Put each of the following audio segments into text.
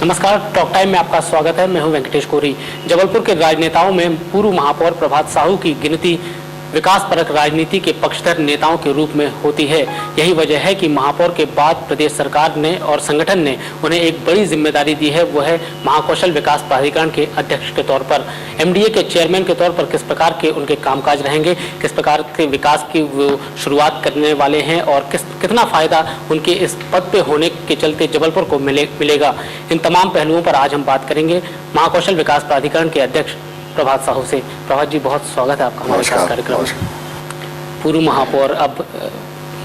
नमस्कार, talk time में आपका स्वागत है। मैं हूं वेंकटेश कोरी। जबलपुर के राजनेताओं में पूर्व महापौर प्रभात साहू की गिनती विकास परक राजनीति के पक्षधर नेताओं के रूप में होती है। यही वजह है कि महापौर के बाद प्रदेश सरकार ने और संगठन ने उन्हें एक बड़ी जिम्मेदारी दी है, वो है महाकौशल विकास प्राधिकरण के अध्यक्ष के तौर पर। एमडीए के चेयरमैन के तौर पर किस प्रकार के उनके कामकाज रहेंगे, किस प्रकार के विकास की वो शुरुआत करने वाले हैं और कितना फायदा उनके इस पद पे होने के चलते जबलपुर को मिलेगा, इन तमाम पहलुओं पर आज हम बात करेंगे महाकौशल विकास प्राधिकरण के अध्यक्ष प्रभात साहू से। प्रभात जी, बहुत स्वागत है आपका हमारे साथ कार्यक्रम में। पूर्व महापौर, अब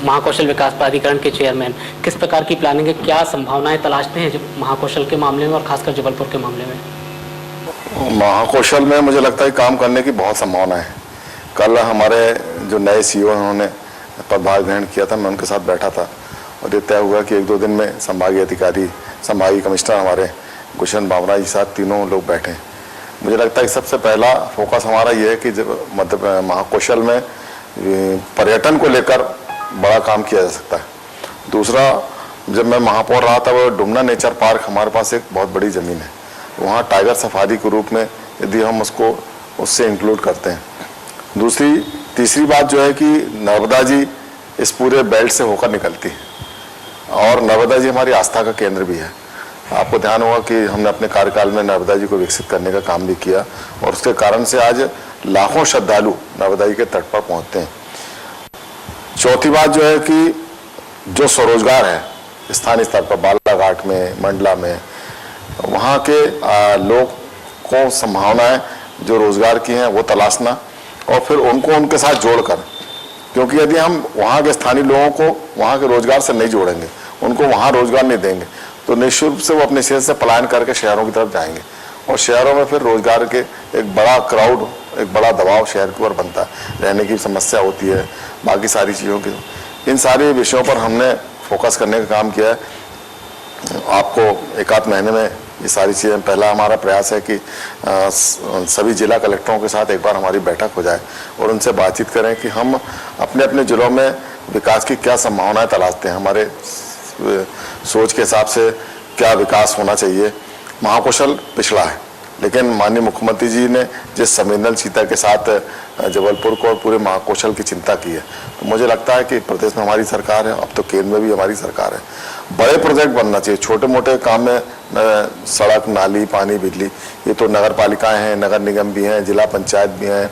महाकौशल विकास प्राधिकरण के चेयरमैन, किस प्रकार की प्लानिंग है, क्या संभावनाएं तलाशते हैं महाकौशल के मामले में और खासकर जबलपुर के मामले में? महाकौशल में मुझे लगता है काम करने की बहुत संभावना है। कल हमारे जो नए सीईओ उन्होंने पदभार ग्रहण किया था, मैं उनके साथ बैठा था और ये तय हुआ कि 1-2 दिन में संभागीय अधिकारी, संभागीय कमिश्नर हमारे गुलशन बामरा जी साथ तीनों लोग बैठे। मुझे लगता है कि सबसे पहला फोकस हमारा ये है कि जब महाकौशल में पर्यटन को लेकर बड़ा काम किया जा सकता है। दूसरा, जब मैं महापौर रहा था वो डुमना नेचर पार्क हमारे पास एक बहुत बड़ी ज़मीन है, वहाँ टाइगर सफारी के रूप में यदि हम उसको उससे इंक्लूड करते हैं। तीसरी बात जो है कि नर्मदा जी इस पूरे बेल्ट से होकर निकलती है और नर्मदा जी हमारी आस्था का केंद्र भी है। आपको ध्यान होगा कि हमने अपने कार्यकाल में नर्मदा जी को विकसित करने का काम भी किया और उसके कारण से आज लाखों श्रद्धालु नर्मदा जी के तट पर पहुंचते हैं। चौथी बात जो है कि जो स्वरोजगार है स्थानीय स्तर पर बालाघाट में, मंडला में, वहाँ के लोग को संभावनाएं जो रोजगार की हैं वो तलाशना और फिर उनको उनके साथ जोड़कर, क्योंकि यदि हम वहाँ के स्थानीय लोगों को वहाँ के रोजगार से नहीं जोड़ेंगे, उनको वहाँ रोजगार नहीं देंगे, तो निश्चित रूप से वो अपने शहर से पलायन करके शहरों की तरफ जाएंगे और शहरों में फिर रोजगार के एक बड़ा क्राउड, एक बड़ा दबाव शहर के ऊपर बनता है, रहने की समस्या होती है, बाकी सारी चीज़ों की। इन सारे विषयों पर हमने फोकस करने का काम किया है। आपको 1-8 महीने में ये सारी चीज़ें, पहला हमारा प्रयास है कि सभी जिला कलेक्टरों के साथ एक बार हमारी बैठक हो जाए और उनसे बातचीत करें कि हम अपने अपने जिलों में विकास की क्या संभावनाएं तलाशते हैं, हमारे सोच के हिसाब से क्या विकास होना चाहिए। महाकौशल पिछड़ा है, लेकिन माननीय मुख्यमंत्री जी ने जिस संवेदनशीलता के साथ जबलपुर को और पूरे महाकौशल की चिंता की है, तो मुझे लगता है कि प्रदेश में हमारी सरकार है, अब तो केंद्र में भी हमारी सरकार है। बड़े प्रोजेक्ट बनना चाहिए, छोटे मोटे काम में सड़क, नाली, पानी, बिजली, ये तो नगर पालिकाएँ हैं, नगर निगम भी हैं, जिला पंचायत भी हैं,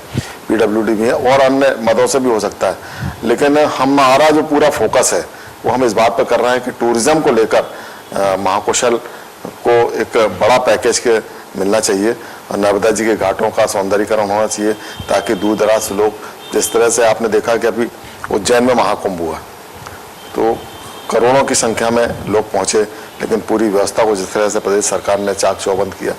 PWD भी है और अन्य मदों से भी हो सकता है। लेकिन हमारा जो पूरा फोकस है वो हम इस बात पर कर रहे हैं कि टूरिज्म को लेकर महाकौशल को एक बड़ा पैकेज के मिलना चाहिए और नर्मदा जी के घाटों का सौंदर्यीकरण होना चाहिए, ताकि दूर दराज से लोग, जिस तरह से आपने देखा कि अभी उज्जैन में महाकुंभ हुआ तो करोड़ों की संख्या में लोग पहुंचे, लेकिन पूरी व्यवस्था को जिस तरह से प्रदेश सरकार ने चाक चौबंद किया,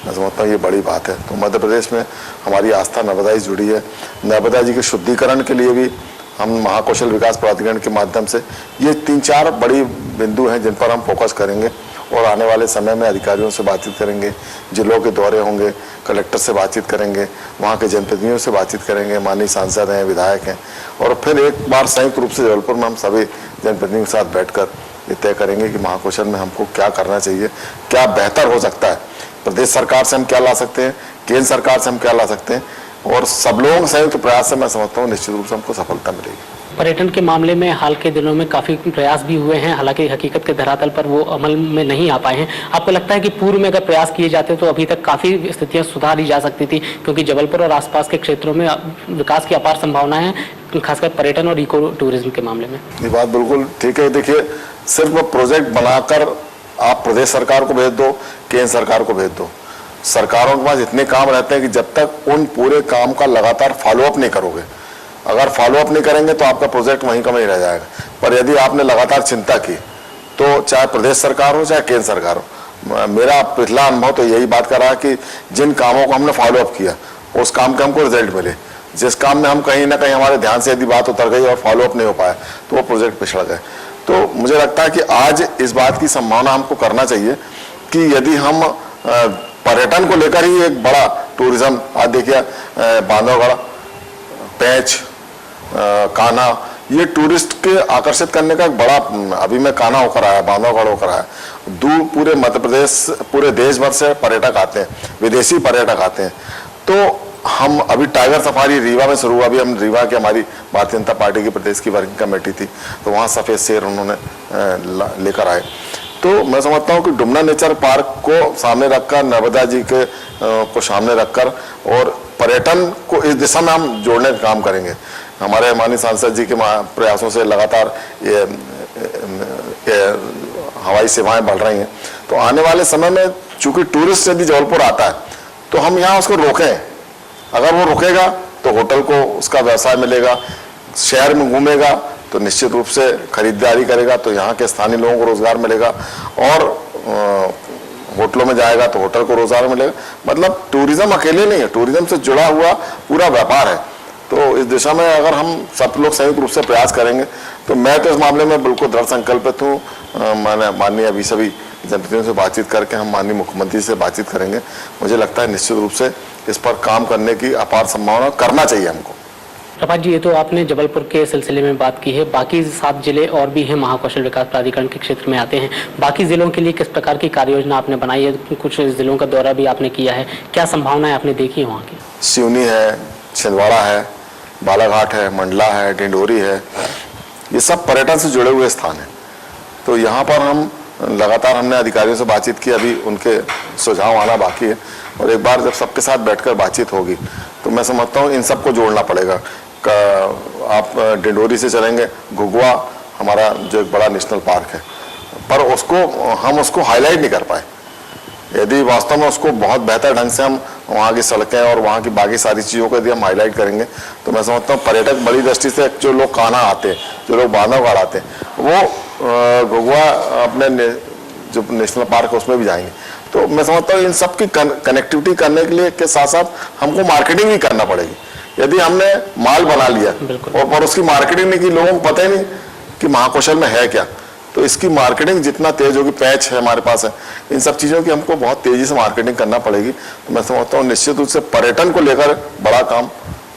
मैं समझता हूँ ये बड़ी बात है। तो मध्य प्रदेश में हमारी आस्था नर्मदा जी जुड़ी है। नर्मदा जी के शुद्धिकरण के लिए भी हम महाकौशल विकास प्राधिकरण के माध्यम से ये 3-4 बड़ी बिंदु हैं जिन पर हम फोकस करेंगे और आने वाले समय में अधिकारियों से बातचीत करेंगे, जिलों के दौरे होंगे, कलेक्टर से बातचीत करेंगे, वहाँ के जनप्रतिनिधियों से बातचीत करेंगे, माननीय सांसद हैं, विधायक हैं, और फिर एक बार संयुक्त रूप से जबलपुर में हम सभी जनप्रतिनिधियों के साथ बैठकर ये तय करेंगे कि महाकौशल में हमको क्या करना चाहिए, क्या बेहतर हो सकता है, प्रदेश सरकार से हम क्या ला सकते हैं, केंद्र सरकार से हम क्या ला सकते हैं, और सब लोगों के संयुक्त प्रयास से मैं समझता हूँ निश्चित रूप से हमको सफलता मिलेगी। पर्यटन के मामले में हाल के दिनों में काफ़ी प्रयास भी हुए हैं, हालांकि हकीकत के धरातल पर वो अमल में नहीं आ पाए हैं। आपको लगता है कि पूर्व में अगर प्रयास किए जाते तो अभी तक काफ़ी स्थितियां सुधारी जा सकती थी, क्योंकि जबलपुर और आसपास के क्षेत्रों में विकास की अपार संभावनाएं हैं, खासकर पर्यटन और इको टूरिज्म के मामले में? ये बात बिल्कुल ठीक है। देखिए, सिर्फ प्रोजेक्ट बनाकर आप प्रदेश सरकार को भेज दो, केंद्र सरकार को भेज दो, सरकारों के पास इतने काम रहते हैं कि जब तक उन पूरे काम का लगातार फॉलोअप नहीं करोगे, अगर फॉलोअप नहीं करेंगे तो आपका प्रोजेक्ट वहीं का वहीं रह जाएगा। पर यदि आपने लगातार चिंता की तो चाहे प्रदेश सरकार हो चाहे केंद्र सरकार हो, मेरा पिछला अनुभव तो यही बात कर रहा है कि जिन कामों को हमने फॉलोअप किया उस काम के हमको रिजल्ट मिले। जिस काम में हम कहीं ना कहीं हमारे ध्यान से यदि बात उतर गई और फॉलोअप नहीं हो पाया तो वो प्रोजेक्ट पिछड़ गए। तो मुझे लगता है कि आज इस बात की संभावना हमको करना चाहिए कि यदि हम पर्यटन को लेकर ही एक बड़ा टूरिज्म, आज देखिए बांधवगढ़, पेंच, कान्हा, ये टूरिस्ट के आकर्षित करने का एक बड़ा, अभी मैं कान्हा होकर आया, बांधवगढ़ होकर आया, दूर पूरे मध्य प्रदेश, पूरे देश भर से पर्यटक आते हैं, विदेशी पर्यटक आते हैं। तो हम अभी टाइगर सफारी रीवा में शुरू हुआ, अभी हम रीवा की हमारी भारतीय जनता पार्टी की प्रदेश की वर्किंग कमेटी थी, तो वहाँ सफ़ेद शेर उन्होंने लेकर आए। तो मैं समझता हूँ कि डुमना नेचर पार्क को सामने रखकर, नर्मदा जी के को सामने रखकर और पर्यटन को इस दिशा में हम जोड़ने का काम करेंगे। हमारे माननीय सांसद जी के प्रयासों से लगातार ये हवाई सेवाएं बढ़ रही हैं। तो आने वाले समय में चूंकि टूरिस्ट यदि जबलपुर आता है तो हम यहाँ उसको रोकें। अगर वो रुकेगा तो होटल को उसका व्यवसाय मिलेगा, शहर में घूमेगा तो निश्चित रूप से खरीदारी करेगा तो यहाँ के स्थानीय लोगों को रोजगार मिलेगा, और होटलों में जाएगा तो होटल को रोजगार मिलेगा। मतलब टूरिज्म अकेले नहीं है, टूरिज्म से जुड़ा हुआ पूरा व्यापार है। तो इस दिशा में अगर हम सब लोग संयुक्त रूप से प्रयास करेंगे तो मैं तो इस मामले में बिल्कुल दृढ़ संकल्पित हूँ। मैंने माननीय अभी सभी जनप्रतिनिधियों से बातचीत करके हम माननीय मुख्यमंत्री से बातचीत करेंगे। मुझे लगता है निश्चित रूप से इस पर काम करने की अपार संभावना, करना चाहिए हमको। प्रभात जी, ये तो आपने जबलपुर के सिलसिले में बात की है, बाकी 7 जिले और भी हैं महाकौशल विकास प्राधिकरण के क्षेत्र में आते हैं। बाकी जिलों के लिए किस प्रकार की कार्य योजना आपने बनाई है? कुछ जिलों का दौरा भी आपने किया है, क्या संभावनाएं आपने देखी है वहाँ की? सिवनी है, छिंदवाड़ा है, बालाघाट है, मंडला है, डिंडोरी है, ये सब पर्यटन से जुड़े हुए स्थान हैं। तो यहाँ पर हम लगातार हमने अधिकारियों से बातचीत की, अभी उनके सुझाव आना बाकी है, और एक बार जब सबके साथ बैठकर बातचीत होगी तो मैं समझता हूँ इन सबको जोड़ना पड़ेगा। आप डिंडोरी से चलेंगे, घुघुआ हमारा जो एक बड़ा नेशनल पार्क है, पर हम उसको हाईलाइट नहीं कर पाए। यदि वास्तव में उसको बहुत बेहतर ढंग से हम वहाँ की सड़कें और वहाँ की बाकी सारी चीज़ों को यदि हम हाईलाइट करेंगे तो मैं समझता हूँ पर्यटक बड़ी दृष्टि से, जो लोग कान्हा आते हैं, जो लोग बांधवगढ़ आते हैं, वो घुघुआ अपने जो नेशनल पार्क है उसमें भी जाएंगे। तो मैं समझता हूँ इन सब की कनेक्टिविटी करने के लिए के साथ साथ हमको मार्केटिंग भी करना पड़ेगी। यदि हमने माल बना लिया और उसकी मार्केटिंग नहीं की, लोगों को पता ही नहीं कि महाकौशल में है क्या, तो इसकी मार्केटिंग जितना तेज होगी, पैच है हमारे पास है, इन सब चीज़ों की हमको बहुत तेजी से मार्केटिंग करना पड़ेगी। तो मैं समझता हूँ निश्चित रूप से पर्यटन को लेकर बड़ा काम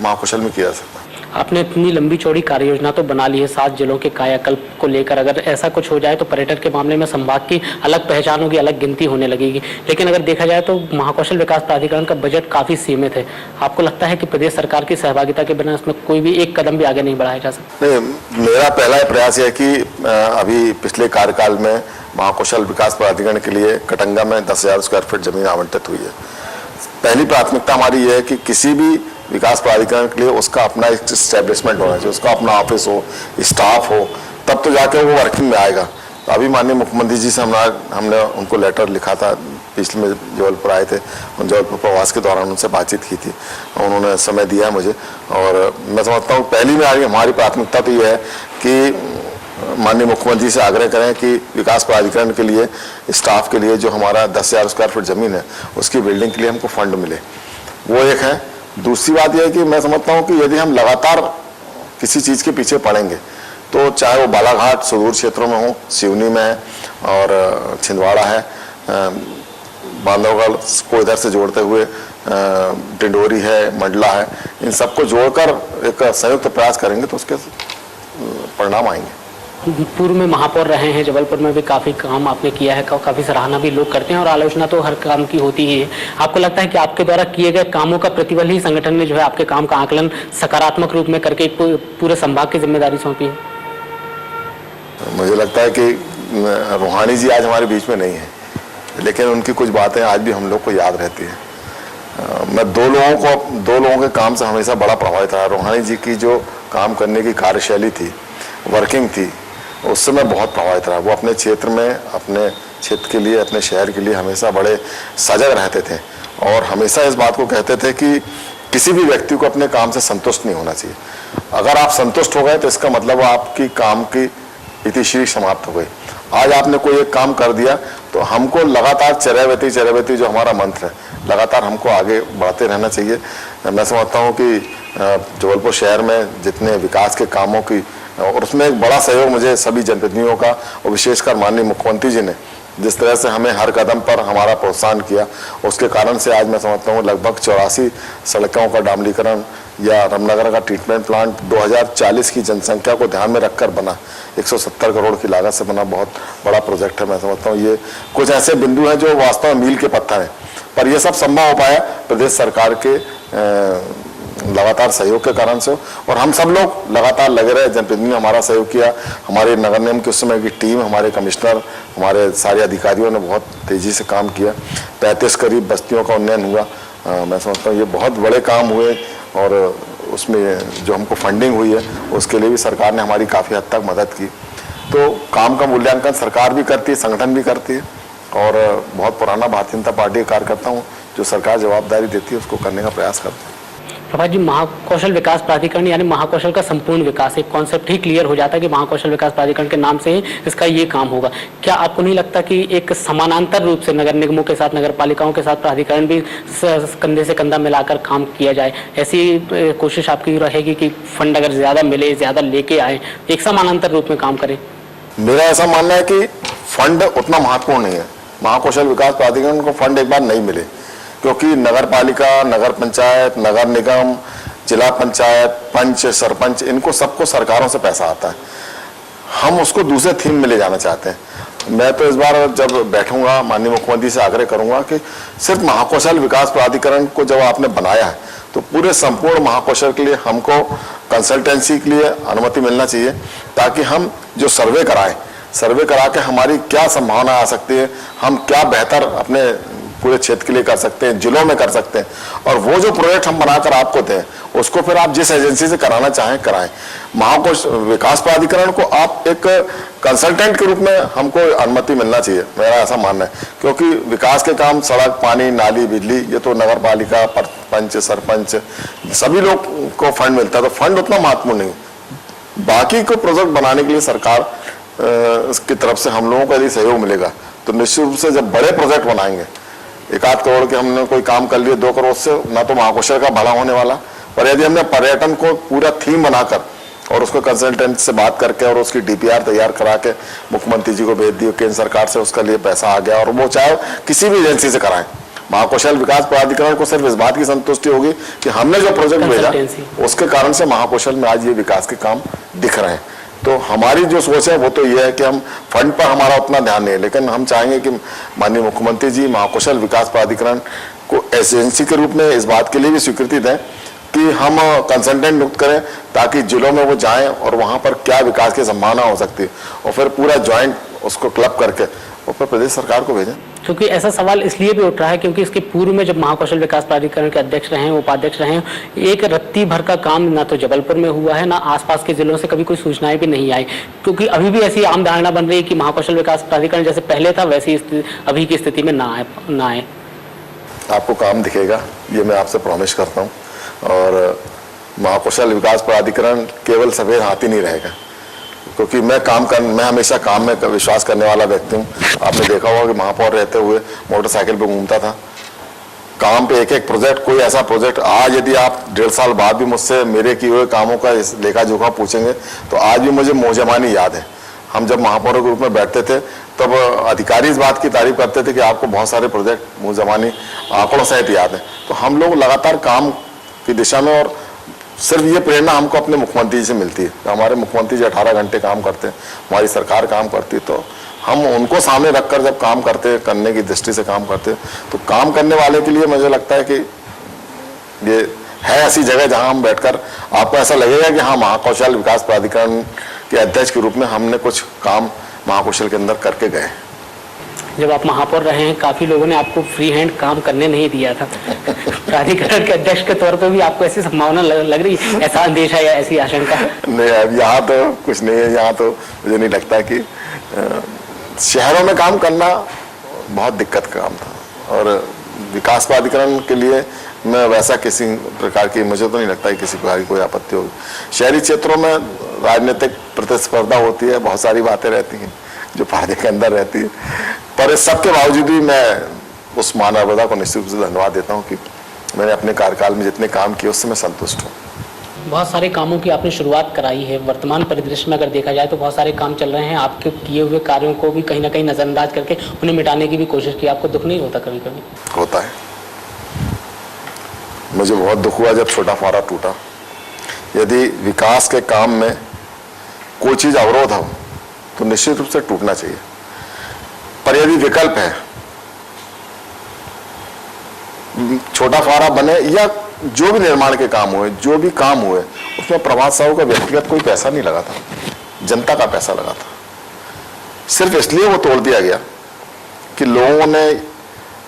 महाकौशल में किया जा सकता है। आपने इतनी लंबी चौड़ी कार्य योजना तो बना ली है 7 जिलों के कायाकल्प को लेकर। अगर ऐसा कुछ हो जाए तो पर्यटन के मामले में संभाग की अलग पहचान होगी, अलग गिनती होने लगेगी। लेकिन अगर देखा जाए तो महाकौशल विकास प्राधिकरण का बजट काफी सीमित है। आपको लगता है कि प्रदेश सरकार की सहभागिता के बिना इसमें कोई भी एक कदम भी आगे नहीं बढ़ाया जा सकता? नहीं, मेरा पहला प्रयास है कि अभी पिछले कार्यकाल में महाकौशल विकास प्राधिकरण के लिए कटंगा में 10,000 स्क्वायर फीट जमीन आवंटित हुई है। पहली प्राथमिकता हमारी ये है कि किसी भी विकास प्राधिकरण के लिए उसका अपना एक एस्टेब्लिशमेंट होना चाहिए, उसका अपना ऑफिस हो, स्टाफ हो, तब तो जाके वो वर्किंग में आएगा। तो अभी माननीय मुख्यमंत्री जी से हमने उनको लेटर लिखा था, पिछले में जबलपुर आए थे, उन जबलपुर प्रवास के दौरान उनसे बातचीत की थी, उन्होंने समय दिया मुझे। और मैं समझता हूँ पहली में हमारी प्राथमिकता तो ये है कि माननीय मुख्यमंत्री से आग्रह करें कि विकास प्राधिकरण के लिए, स्टाफ के लिए जो हमारा 10,000 स्क्वायर फीट जमीन है उसकी बिल्डिंग के लिए हमको फंड मिले, वो एक है। दूसरी बात यह है कि मैं समझता हूँ कि यदि हम लगातार किसी चीज़ के पीछे पड़ेंगे तो चाहे वो बालाघाट सुदूर क्षेत्रों में हो, सिवनी में है और छिंदवाड़ा है, बांधवगढ़ को इधर से जोड़ते हुए डिंडोरी है, मंडला है, इन सबको जोड़कर एक संयुक्त प्रयास करेंगे तो उसके परिणाम आएंगे। पूर्व में महापौर रहे हैं, जबलपुर में भी काफी काम आपने किया है, काफी सराहना भी लोग करते हैं और आलोचना तो हर काम की होती ही है। आपको लगता है कि आपके द्वारा किए गए कामों का प्रतिफल ही संगठन ने जो है आपके काम का आकलन सकारात्मक रूप में करके पूरे संभाग की जिम्मेदारी सौंपी है? मुझे लगता है कि रूहानी जी आज हमारे बीच में नहीं है, लेकिन उनकी कुछ बातें आज भी हम लोग को याद रहती है। मैं दो लोगों के काम से हमेशा बड़ा प्रभावित रहा। रूहानी जी की जो काम करने की कार्यशैली थी, वर्किंग थी, उससे मैं बहुत प्रभावित रहा। वो अपने क्षेत्र में, अपने क्षेत्र के लिए, अपने शहर के लिए हमेशा बड़े सजग रहते थे और हमेशा इस बात को कहते थे कि किसी भी व्यक्ति को अपने काम से संतुष्ट नहीं होना चाहिए। अगर आप संतुष्ट हो गए तो इसका मतलब आपकी काम की इतिश्री समाप्त हो गई। आज आपने कोई एक काम कर दिया तो हमको लगातार चरैवेती जो हमारा मंत्र है, लगातार हमको आगे बढ़ते रहना चाहिए। मैं समझता हूँ कि जबलपुर शहर में जितने विकास के कामों की, और उसमें एक बड़ा सहयोग मुझे सभी जनप्रतिनिधियों का और विशेषकर माननीय मुख्यमंत्री जी ने जिस तरह से हमें हर कदम पर हमारा प्रोत्साहन किया, उसके कारण से आज मैं समझता हूँ लगभग 84 सड़कों का डामरीकरण, या रामनगर का ट्रीटमेंट प्लांट 2040 की जनसंख्या को ध्यान में रखकर बना, 170 करोड़ की लागत से बना बहुत बड़ा प्रोजेक्ट है। मैं समझता हूँ ये कुछ ऐसे बिंदु हैं जो वास्तव में मील के पत्थर हैं, पर यह सब संभव हो पाया प्रदेश सरकार के लगातार सहयोग के कारण से, और हम सब लोग लगातार लगे रहे। जनप्रतिनिधि ने हमारा सहयोग किया, हमारे नगर निगम की उस समय की टीम, हमारे कमिश्नर, हमारे सारे अधिकारियों ने बहुत तेजी से काम किया। 35 करीब बस्तियों का उन्नयन हुआ। मैं समझता हूँ ये बहुत बड़े काम हुए, और उसमें जो हमको फंडिंग हुई है उसके लिए भी सरकार ने हमारी काफ़ी हद तक मदद की। तो काम का मूल्यांकन सरकार भी करती है, संगठन भी करती है, और बहुत पुराना भारतीय जनता पार्टी का कार्यकर्ता हूँ। जो सरकार जवाबदारी देती है उसको करने का प्रयास करते हैं। प्रभात जी, महाकौशल विकास प्राधिकरण यानी महाकौशल का संपूर्ण विकास, एक कॉन्सेप्ट ही क्लियर हो जाता है कि महाकौशल विकास प्राधिकरण के नाम से ही इसका ये काम होगा। क्या आपको नहीं लगता कि एक समानांतर रूप से नगर निगमों के साथ, नगर पालिकाओं के साथ प्राधिकरण भी कंधे से कंधा मिलाकर काम किया जाए? ऐसी कोशिश आपकी रहेगी कि फंड अगर ज्यादा मिले, ज्यादा लेके आए, एक समानांतर रूप में काम करें? मेरा ऐसा मानना है कि फंड उतना महत्वपूर्ण नहीं है। महाकौशल विकास प्राधिकरण को फंड एक बार नहीं मिले, क्योंकि नगर पालिका, नगर पंचायत, नगर निगम, जिला पंचायत, पंच, सरपंच, इनको सबको सरकारों से पैसा आता है। हम उसको दूसरे थीम में ले जाना चाहते हैं। मैं तो इस बार जब बैठूंगा माननीय मुख्यमंत्री से आग्रह करूंगा कि सिर्फ महाकौशल विकास प्राधिकरण को जब आपने बनाया है तो पूरे संपूर्ण महाकौशल के लिए हमको कंसल्टेंसी के लिए अनुमति मिलना चाहिए, ताकि हम जो सर्वे करा के हमारी क्या संभावना आ सकती है, हम क्या बेहतर अपने पूरे क्षेत्र के लिए कर सकते हैं, जिलों में कर सकते हैं, और वो जो प्रोजेक्ट हम बनाकर आपको दें उसको फिर आप जिस एजेंसी से कराना चाहें कराएं। महाकौशल विकास प्राधिकरण को आप एक कंसल्टेंट के रूप में हमको अनुमति मिलना चाहिए, मेरा ऐसा मानना है। क्योंकि विकास के काम, सड़क, पानी, नाली, बिजली, ये तो नगर पालिका, पंच, सरपंच, सभी लोग को फंड मिलता है, तो फंड उतना महत्वपूर्ण नहीं। बाकी को प्रोजेक्ट बनाने के लिए सरकार की तरफ से हम लोगों को यदि सहयोग मिलेगा तो निश्चित रूप से जब बड़े प्रोजेक्ट बनाएंगे, 1-8 करोड़ के हमने कोई काम कर लिए, 2 करोड़ से ना तो महाकौशल का भला होने वाला, पर यदि हमने पर्यटन को पूरा थीम बनाकर और उसको कंसल्टेंट से बात करके और उसकी डीपीआर तैयार करा के मुख्यमंत्री जी को भेज दिए, केंद्र सरकार से उसका लिए पैसा आ गया, और वो चाहे किसी भी एजेंसी से कराएं, महाकौशल विकास प्राधिकरण को सिर्फ इस बात की संतुष्टि होगी कि हमने जो प्रोजेक्ट भेजा उसके कारण से महाकौशल में आज ये विकास के काम दिख रहे हैं। तो हमारी जो सोच है वो तो ये है कि हम फंड पर हमारा उतना ध्यान नहीं है, लेकिन हम चाहेंगे कि माननीय मुख्यमंत्री जी महाकौशल विकास प्राधिकरण को एजेंसी के रूप में इस बात के लिए भी स्वीकृति दें कि हम कंसल्टेंट नियुक्त करें, ताकि जिलों में वो जाएं और वहाँ पर क्या विकास की संभावना हो सकती है, और फिर पूरा ज्वाइंट उसको क्लब करके और फिर प्रदेश सरकार को भेजें। क्योंकि ऐसा सवाल इसलिए भी उठ रहा है क्योंकि इसके पूर्व में जब महाकौशल विकास प्राधिकरण के अध्यक्ष रहे, उपाध्यक्ष रहे, एक रत्ती भर का काम ना तो जबलपुर में हुआ है, ना आसपास के जिलों से कभी कोई सूचनाएं भी नहीं आई। क्योंकि अभी भी ऐसी आम धारणा बन रही है कि महाकौशल विकास प्राधिकरण जैसे पहले था वैसी अभी की स्थिति में ना आए। आपको काम दिखेगा, ये मैं आपसे प्रॉमिस करता हूँ। और महाकौशल विकास प्राधिकरण केवल सफेद हाथी नहीं रहेगा, क्योंकि मैं हमेशा काम में विश्वास करने वाला व्यक्ति हूँ। आपने देखा होगा कि महापौर रहते हुए मोटरसाइकिल पे घूमता था, काम पे एक प्रोजेक्ट, कोई ऐसा प्रोजेक्ट आज यदि आप 1.5 साल बाद भी मुझसे मेरे किए हुए कामों का लेखा जोखा पूछेंगे तो आज भी मुझे मोहजमानी याद है। हम जब महापौर के रूप में बैठते थे तब अधिकारी इस बात की तारीफ करते थे कि आपको बहुत सारे प्रोजेक्ट मुहजमानी आंकड़ों सहित याद है। तो हम लोग लगातार काम की दिशा में, और सिर्फ ये प्रेरणा हमको अपने मुख्यमंत्री जी से मिलती है। तो हमारे मुख्यमंत्री जी 18 घंटे काम करते हैं, हमारी सरकार काम करती है, तो हम उनको सामने रखकर जब काम करते, करने की दृष्टि से काम करते, तो काम करने वाले के लिए मुझे लगता है कि ये है ऐसी जगह जहां हम बैठकर आपको ऐसा लगेगा कि हाँ, महाकौशल विकास प्राधिकरण के अध्यक्ष के रूप में हमने कुछ काम महाकौशल के अंदर करके गए। जब आप महापौर रहे हैं, काफी लोगों ने आपको फ्री हैंड काम करने नहीं दिया था। प्राधिकरण के अध्यक्ष के तौर पर भी आपको ऐसी संभावना लग रही है, ऐसा अंदेशा या ऐसी आशंका? नहीं, अब यहाँ तो कुछ नहीं है। यहाँ तो मुझे नहीं लगता कि शहरों में काम करना बहुत दिक्कत का काम था, और विकास प्राधिकरण के लिए मैं वैसा किसी प्रकार की, मुझे तो नहीं लगता कि किसी प्रकार की कोई आपत्ति होगी। शहरी क्षेत्रों में राजनीतिक प्रतिस्पर्धा होती है, बहुत सारी बातें रहती हैं जो पर्दे के अंदर रहती है, पर इस सबके बावजूद भी मैं उस मानवता को निश्चित रूप से धन्यवाद देता हूँ कि मैंने अपने कार्यकाल में जितने काम किए उससे मैं संतुष्ट हूँ। बहुत सारे कामों की आपने शुरुआत कराई है। वर्तमान परिदृश्य में अगर देखा जाए तो बहुत सारे काम चल रहे हैं, आपके किए हुए कार्यों को भी कहीं ना कहीं नजरअंदाज करके उन्हें मिटाने की भी कोशिश की। आपको दुख नहीं होता कभी कभी? होता है। मुझे बहुत दुख हुआ जब छोटा फुहारा टूटा। यदि विकास के काम में कोई चीज अवरोध हो तो निश्चित रूप से टूटना चाहिए, पर यदि विकल्प है, छोटा फुहारा बने या जो भी निर्माण के काम हुए, जो भी काम हुए, उसमें प्रभात साहू का व्यक्तिगत कोई पैसा नहीं लगा था, जनता का पैसा लगा था। सिर्फ इसलिए वो तोड़ दिया गया कि लोगों ने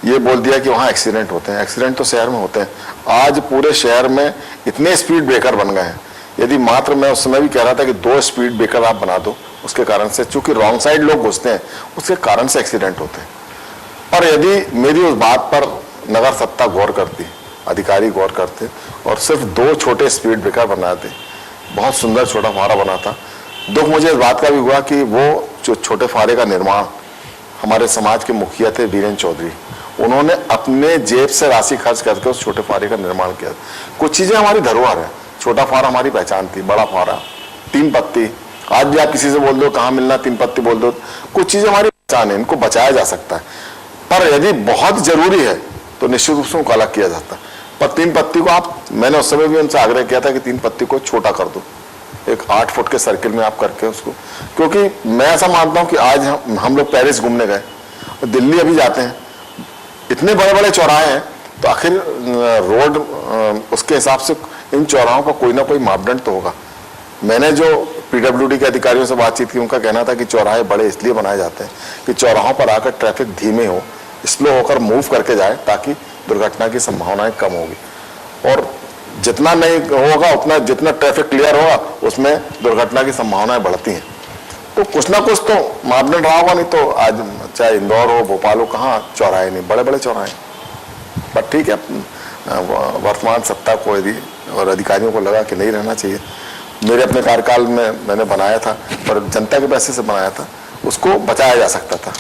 ये बोल दिया कि वहाँ एक्सीडेंट होते हैं। एक्सीडेंट तो शहर में होते हैं। आज पूरे शहर में इतने स्पीड ब्रेकर बन गए हैं, यदि मात्र मैं उस समय भी कह रहा था कि 2 स्पीड ब्रेकर आप बना दो, उसके कारण से, चूंकि रॉन्ग साइड लोग घुसते हैं, उसके कारण से एक्सीडेंट होते हैं। पर यदि मेरी उस बात पर नगर सत्ता गौर करती, अधिकारी गौर करते और सिर्फ 2 छोटे स्पीड ब्रेकर बनाते, बहुत सुंदर छोटा फुहारा बना था। दुख मुझे इस बात का भी हुआ कि वो जो छोटे फुहारे का निर्माण हमारे समाज के मुखिया थे वीरेंद्र चौधरी, उन्होंने अपने जेब से राशि खर्च करके उस छोटे फुहारे का निर्माण किया। कुछ चीजें हमारी धरोहर है। छोटा फुहारा हमारी पहचान थी, बड़ा फुहारा, 3 पत्ती, आज भी आप किसी से बोल दो कहाँ मिलना, 3 पत्ती बोल दो, कुछ चीजें हमारी पहचान है, इनको बचाया जा सकता है। पर यदि बहुत जरूरी है तो निश्चित रूप से उनको अलग किया जाता है। पर 3 पत्ती को आप, मैंने उस समय भी उनसे आग्रह किया था कि 3 पत्ती को छोटा कर दो, एक 8 फुट के सर्किल में आप करके उसको, क्योंकि मैं ऐसा मानता हूं कि आज हम लोग पेरिस घूमने गए, दिल्ली अभी जाते हैं, इतने बड़े बड़े चौराहे हैं, तो आखिर रोड उसके हिसाब से इन चौराहों का कोई ना कोई मापदंड तो होगा। मैंने जो पीडब्ल्यूडी के अधिकारियों से बातचीत की, उनका कहना था कि चौराहे बड़े इसलिए बनाए जाते हैं कि चौराहों पर आकर ट्रैफिक धीमे हो, स्लो होकर मूव करके जाए, ताकि दुर्घटना की संभावनाएं कम होगी। और जितना नहीं होगा उतना, जितना ट्रैफिक क्लियर होगा उसमें दुर्घटना की संभावनाएं बढ़ती हैं। तो कुछ ना कुछ तो मापदंड रहा होगा, नहीं तो आज चाहे इंदौर हो, भोपाल हो, कहाँ चौराहे नहीं, बड़े बड़े चौराहे। पर ठीक है, वर्तमान सत्ता को यदि और अधिकारियों को लगा कि नहीं रहना चाहिए, मेरे अपने कार्यकाल में मैंने बनाया था, पर जनता के पैसे से बनाया था, उसको बचाया जा सकता था,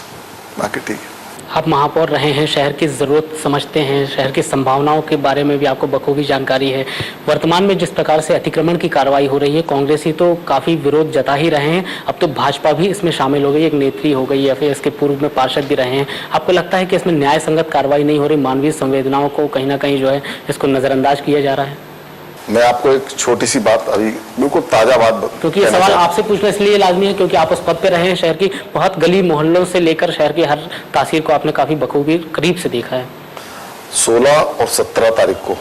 बाकी ठीक है। आप महापौर रहे हैं, शहर की ज़रूरत समझते हैं, शहर की संभावनाओं के बारे में भी आपको बखूबी जानकारी है। वर्तमान में जिस प्रकार से अतिक्रमण की कार्रवाई हो रही है, कांग्रेसी तो काफ़ी विरोध जता ही रहे हैं, अब तो भाजपा भी इसमें शामिल हो गई, एक नेत्री हो गई, या फिर इसके पूर्व में पार्षद भी रहे हैं। आपको लगता है कि इसमें न्याय संगत कार्रवाई नहीं हो रही, मानवीय संवेदनाओं को कहीं ना कहीं जो है इसको नज़रअंदाज किया जा रहा है? मैं आपको एक छोटी सी बात, अभी बिल्कुल ताजा बात, क्योंकि ये सवाल आपसे पूछना इसलिए लाजमी है क्योंकि आप उस पद पे रहे हैं, शहर की बहुत गली मोहल्लों से लेकर शहर की हर तासीर को आपने काफी बखूबी करीब से देखा है। 16 और 17 तारीख को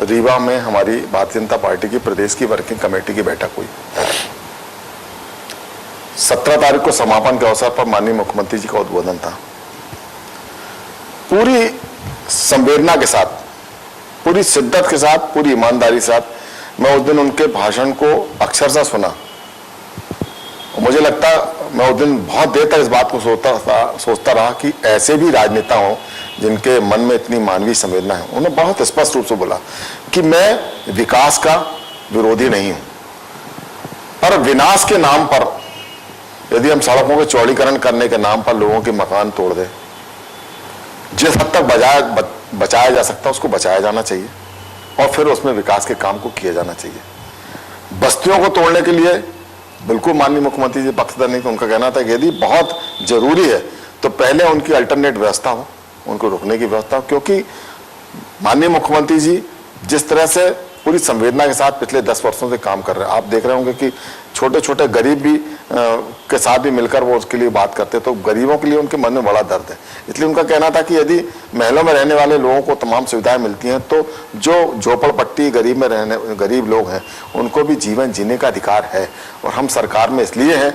रीवा में हमारी भारतीय जनता पार्टी की प्रदेश की वर्किंग कमेटी की बैठक हुई। 17 तारीख को समापन के अवसर पर माननीय मुख्यमंत्री जी का उद्बोधन था। पूरी संवेदना के साथ, पूरी शिद्दत के साथ, पूरी ईमानदारी के साथ मैं उस दिन उनके भाषण को अक्षरशः सुना। और मुझे लगता, मैं उस दिन बहुत देर तक इस बात को सोचता रहा कि ऐसे भी राजनेता हों जिनके मन में इतनी मानवीय संवेदना है। उन्होंने बहुत स्पष्ट रूप से बोला कि मैं विकास का विरोधी नहीं हूं, पर विनाश के नाम पर यदि हम सड़कों के चौड़ीकरण करने के नाम पर लोगों के मकान तोड़ दें, जिस हद तक बचाया जा सकता है उसको बचाया जाना चाहिए और फिर उसमें विकास के काम को किया जाना चाहिए। बस्तियों को तोड़ने के लिए बिल्कुल माननीय मुख्यमंत्री जी पक्षधर नहीं, तो उनका कहना था कि यदि बहुत जरूरी है तो पहले उनकी अल्टरनेट व्यवस्था हो, उनको रुकने की व्यवस्था हो, क्योंकि माननीय मुख्यमंत्री जी जिस तरह से पूरी संवेदना के साथ पिछले 10 वर्षों से काम कर रहे हैं, आप देख रहे होंगे कि छोटे छोटे गरीब भी के साथ भी मिलकर वो उसके लिए बात करते, तो गरीबों के लिए उनके मन में बड़ा दर्द है। इसलिए उनका कहना था कि यदि महलों में रहने वाले लोगों को तमाम सुविधाएं मिलती हैं तो जो झोपड़पट्टी गरीब लोग हैं उनको भी जीवन जीने का अधिकार है। और हम सरकार में इसलिए हैं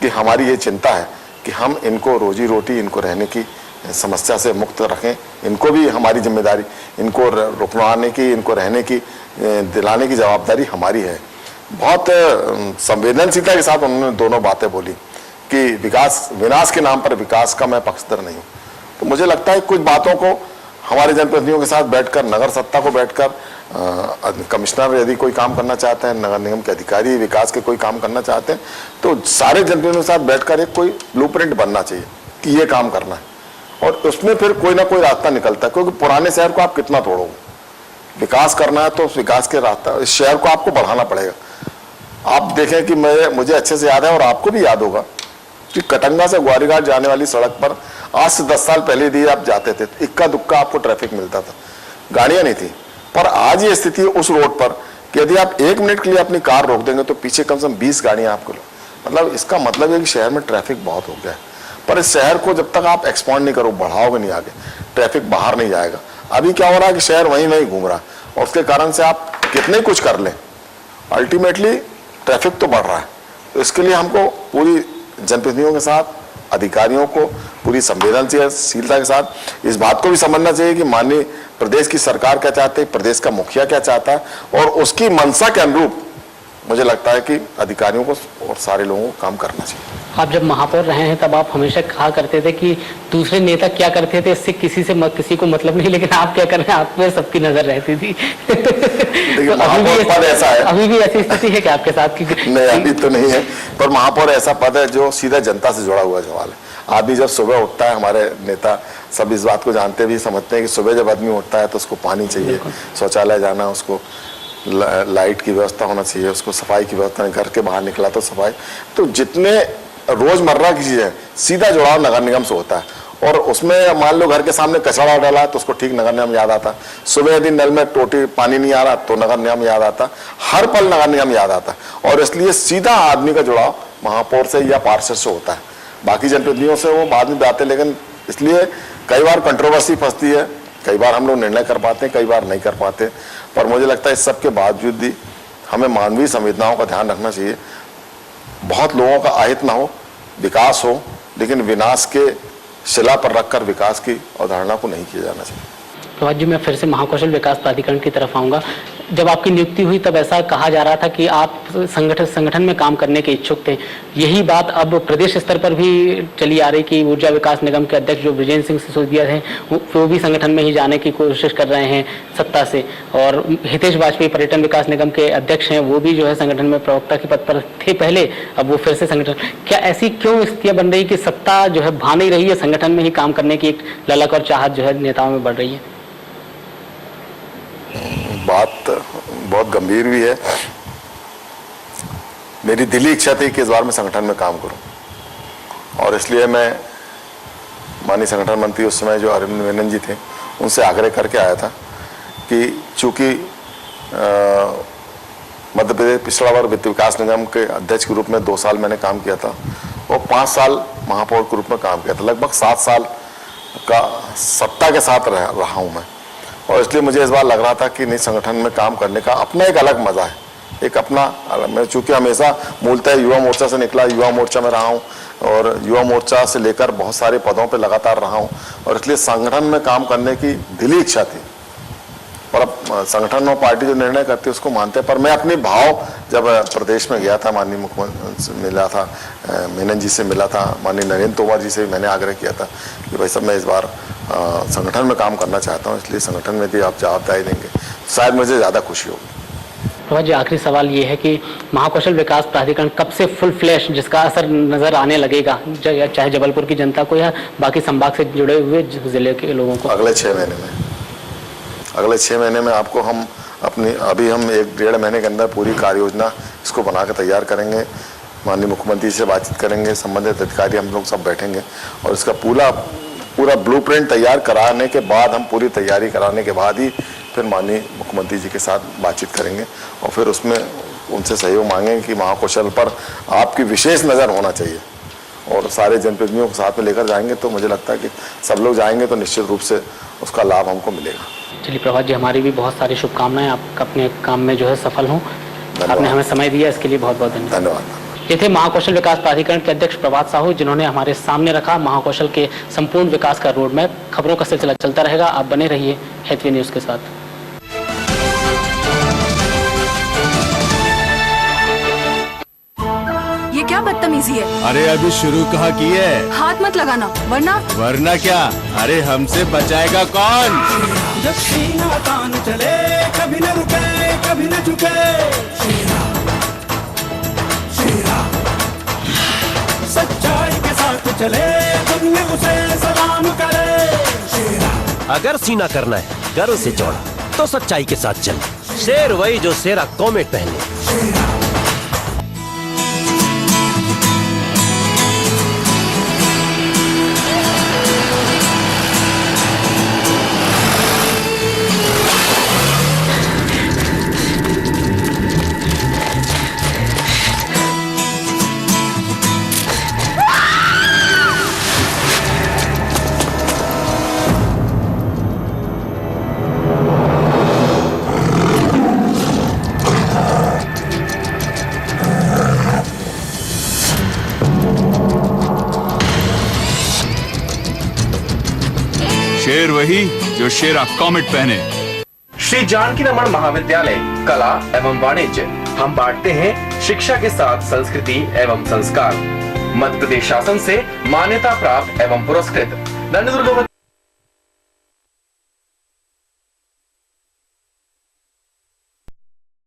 कि हमारी ये चिंता है कि हम इनको रोजी रोटी, इनको रहने की समस्या से मुक्त रखें। इनको भी हमारी जिम्मेदारी, इनको रुकवाने की, इनको रहने की दिलाने की जवाबदारी हमारी है। बहुत संवेदनशीलता के साथ उन्होंने दोनों बातें बोली कि विनाश के नाम पर विकास का मैं पक्षधर नहीं हूँ। तो मुझे लगता है कुछ बातों को हमारे जनप्रतिनिधियों के साथ बैठकर, नगर सत्ता को बैठकर, कमिश्नर यदि कोई काम करना चाहते हैं, नगर निगम के अधिकारी विकास के कोई काम करना चाहते हैं, तो सारे जनप्रतिनिधियों के साथ बैठकर एक कोई ब्लूप्रिंट बनना चाहिए कि ये काम करना है, और उसमें फिर कोई ना कोई रास्ता निकलता है। क्योंकि पुराने शहर को आप कितना तोड़ोगे, विकास करना है तो उस विकास के रास्ता, इस शहर को आपको बढ़ाना पड़ेगा। आप देखें कि मुझे अच्छे से याद है और आपको भी याद होगा कि कटंगा से ग्वारीघाट जाने वाली सड़क पर आज से 10 साल पहले यदि आप जाते थे, इक्का दुक्का आपको ट्रैफिक मिलता था, गाड़ियां नहीं थी। पर आज ये स्थिति है उस रोड पर कि यदि आप 1 मिनट के लिए अपनी कार रोक देंगे तो पीछे कम से कम 20 गाड़ियां आपको, मतलब इसका मतलब है कि शहर में ट्रैफिक बहुत हो गया है। पर इस शहर को जब तक आप एक्सपांड नहीं करो, बढ़ाओगे नहीं आगे, ट्रैफिक बाहर नहीं जाएगा। अभी क्या हो रहा है कि शहर वहीं वहीं घूम रहा है और उसके कारण से आप कितने कुछ कर लें, अल्टीमेटली ट्रैफिक तो बढ़ रहा है। तो इसके लिए हमको पूरी जनप्रतिनिधियों के साथ, अधिकारियों को पूरी संवेदनशीलता के साथ इस बात को भी समझना चाहिए कि माननीय प्रदेश की सरकार क्या चाहते है, प्रदेश का मुखिया क्या चाहता है, और उसकी मंशा के अनुरूप मुझे लगता है कि अधिकारियों को और सारे लोगों को काम करना चाहिए। आप जब महापौर रहे हैं तब आप हमेशा कहा करते थे कि दूसरे नेता क्या करते थे इससे किसी को मतलब नहीं, लेकिन आप क्या कर रहे हैं, आप पे सबकी नजर रहती थी। तो अभी भी ऐसी स्थिति है कि आपके साथ की? नहीं, अभी तो नहीं है, पर महापौर ऐसा पद है जो सीधा जनता से जुड़ा हुआ सवाल है। आप भी जब सुबह उठता है, हमारे नेता सब इस बात को जानते भी समझते हैं कि सुबह जब आदमी उठता है तो उसको पानी चाहिए, शौचालय जाना, उसको लाइट की व्यवस्था होना चाहिए, उसको सफाई की व्यवस्था, घर के बाहर निकला तो सफाई। तो जितने रोजमर्रा की चीजें सीधा जुड़ाव नगर निगम से होता है। और उसमें मान लो घर के सामने कचरा डाला तो उसको ठीक नगर निगम याद आता, सुबह यदि नल में टोटी पानी नहीं आ रहा तो नगर निगम याद आता, हर पल नगर निगम याद आता। और इसलिए सीधा आदमी का जुड़ाव महापौर से या पार्षद से होता है, बाकी जनप्रतिनिधियों से वो बाद में आते। लेकिन इसलिए कई बार कंट्रोवर्सी फंसती है, कई बार हम लोग निर्णय कर पाते हैं, कई बार नहीं कर पाते। पर मुझे लगता है इस सब के बावजूद भी हमें मानवीय संवेदनाओं का ध्यान रखना चाहिए। बहुत लोगों का अहित ना हो, विकास हो, लेकिन विनाश के शिला पर रखकर विकास की अवधारणा को नहीं किया जाना चाहिए। प्रभात जी, मैं फिर से महाकौशल विकास प्राधिकरण की तरफ आऊंगा। जब आपकी नियुक्ति हुई तब ऐसा कहा जा रहा था कि आप संगठन में काम करने के इच्छुक थे। यही बात अब प्रदेश स्तर पर भी चली आ रही कि ऊर्जा विकास निगम के अध्यक्ष जो ब्रिजेंद्र सिंह सिसोदिया हैं वो भी संगठन में ही जाने की कोशिश कर रहे हैं सत्ता से, और हितेश वाजपेयी पर्यटन विकास निगम के अध्यक्ष हैं, वो भी जो है संगठन में प्रवक्ता के पद पर थे पहले, अब वो फिर से संगठन। क्या ऐसी क्यों स्थितियां बन रही कि सत्ता जो है भा नहीं रही है, संगठन में ही काम करने की एक ललक और चाहत जो है नेताओं में बढ़ रही है? बात बहुत गंभीर भी है। मेरी दिली इच्छा थी कि इस बार मैं संगठन में काम करूं, और इसलिए मैं माननीय संगठन मंत्री उस समय जो अरविंद मेनन जी थे उनसे आग्रह करके आया था कि चूंकि मध्य प्रदेश पिछड़ा वर्ग वित्त विकास निगम के अध्यक्ष के रूप में 2 साल मैंने काम किया था और 5 साल महापौर के रूप में काम किया था, लगभग 7 साल का सत्ता के साथ रहा हूं मैं। और इसलिए मुझे इस बार लग रहा था कि नहीं, संगठन में काम करने का अपना एक अलग मजा है, एक अपना। मैं चूंकि हमेशा मूलतः युवा मोर्चा से निकला, युवा मोर्चा में रहा हूँ और युवा मोर्चा से लेकर बहुत सारे पदों पे लगातार रहा हूँ, और इसलिए संगठन में काम करने की दिली इच्छा थी। और अब संगठन और पार्टी जो निर्णय करती है उसको मानते हैं। पर मैं अपने भाव जब प्रदेश में गया था, माननीय मुख्यमंत्री से मिला था, मेनन जी से मिला था, माननीय नरेंद्र तोमर जी से भी मैंने आग्रह किया था कि भाई साहब मैं इस बार संगठन में काम करना चाहता हूँ, इसलिए संगठन में यदि आप जवाबदारी देंगे शायद मुझे ज़्यादा खुशी होगी। प्रभात जी, आखिरी सवाल ये है कि महाकौशल विकास प्राधिकरण कब से फुल फ्लैश जिसका असर नजर आने लगेगा, चाहे जबलपुर की जनता को या बाकी संभाग से जुड़े हुए जिले के लोगों को? अगले 6 महीने में। अगले 6 महीने में आपको हम अभी हम 1-1.5 महीने के अंदर पूरी कार्य योजना इसको बना के तैयार करेंगे। माननीय मुख्यमंत्री से बातचीत करेंगे, संबंधित अधिकारी हम लोग सब बैठेंगे और इसका पूरा ब्लूप्रिंट तैयार कराने के बाद, हम पूरी तैयारी कराने के बाद ही फिर माननीय मुख्यमंत्री जी के साथ बातचीत करेंगे और फिर उसमें उनसे सहयोग मांगेंगे कि महाकौशल पर आपकी विशेष नज़र होना चाहिए, और सारे जनप्रतिनिधियों को साथ में लेकर जाएंगे। तो मुझे लगता है कि सब लोग जाएंगे तो निश्चित रूप से उसका लाभ हमको मिलेगा। चलिए प्रभात जी, हमारी भी बहुत सारी शुभकामनाएं, आप अपने काम में जो है सफल हों। आपने हमें समय दिया, इसके लिए बहुत बहुत धन्यवाद। ये थे महाकौशल विकास प्राधिकरण के अध्यक्ष प्रभात साहू, जिन्होंने हमारे सामने रखा महाकौशल के संपूर्ण विकास का रोड मैप। खबरों का सिलसिला चलता रहेगा, आप बने रहिए हैथवे न्यूज के साथ। ये क्या बदतमीजी है? अरे अभी शुरू कहाँ की है? हाथ मत लगाना, वरना क्या? अरे हमसे बचाएगा कौन? जब सीना तान चले, कभी न रुके, कभी न झुके, सच्चाई के साथ चले, दुनिया उसे सलाम करे। अगर सीना करना है गर्व से चौड़ा तो सच्चाई के साथ चल। शेर वही जो शेरा कॉमेट पहने। शेर वही जो शेरा कॉमेट पहने। श्री जानकी रमन महाविद्यालय कला एवं वाणिज्य, हम बांटते हैं शिक्षा के साथ संस्कृति एवं संस्कार। मध्य प्रदेश शासन से मान्यता प्राप्त एवं पुरस्कृत।